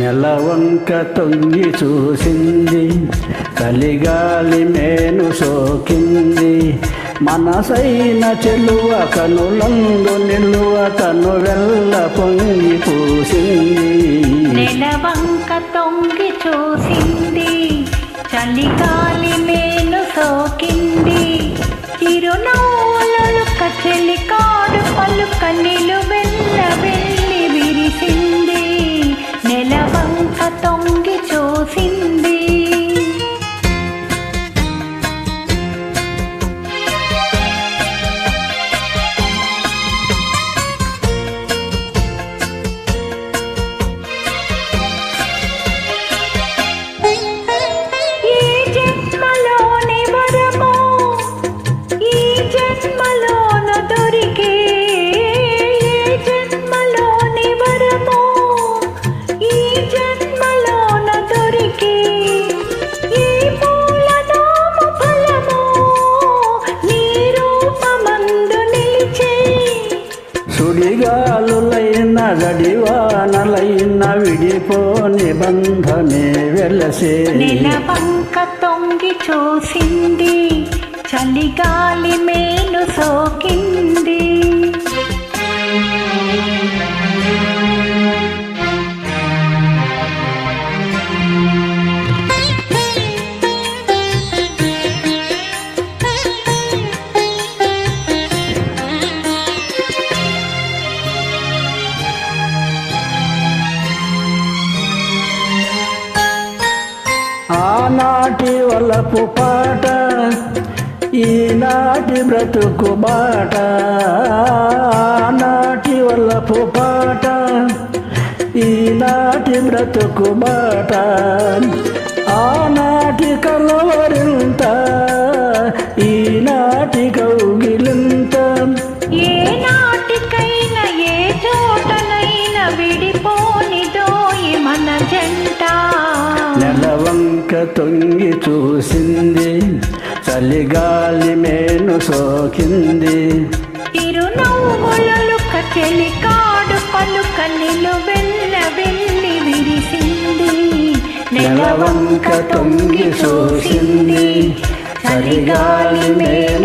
నెలవంక తొంగి చూసింది, చలిగాలి మేను సోకింది. మనసైన చెలువ కనులందు నిలువ తను వెళ్ళ పొంగి పూసింది. నెలవంక తొంగి చూసింది, చలిగాలి మేను సోకింది. చిరునవ్వులొలుక చెలికాడు పలుక నిలువెల్ల వెళ్ళి విరిసింది. నెలవంక తొంగి చూసింది. సుడిగాలులైన గడివానలైన విడిపోని బంధమే వెలసే. నెలవంక తొంగి చూసింది, చలిగాలి మేను సోకింది. ఆనాటి వలపు పాట, ఈనాటి బ్రతుకు బాట. ఆనాటి వలపు పాట, ఈనాటి బ్రతుకు బాట. ఆనాటి కలవరింత, ఈనాటి కౌగిలింత. ఏ నాటికైనా ఏ చోటనైనా విడిపోనిదోయి మన జంట. నెలవంక తొంగి చూసింది, చలిగాలి మేను సోకింది. చిరునవ్వులొలుక చెలికాడు పలుక నిలువెల్ల వెళ్ళి విరిసింది. నెలవంక తొంగి చూసింది, చలిగాలి మేను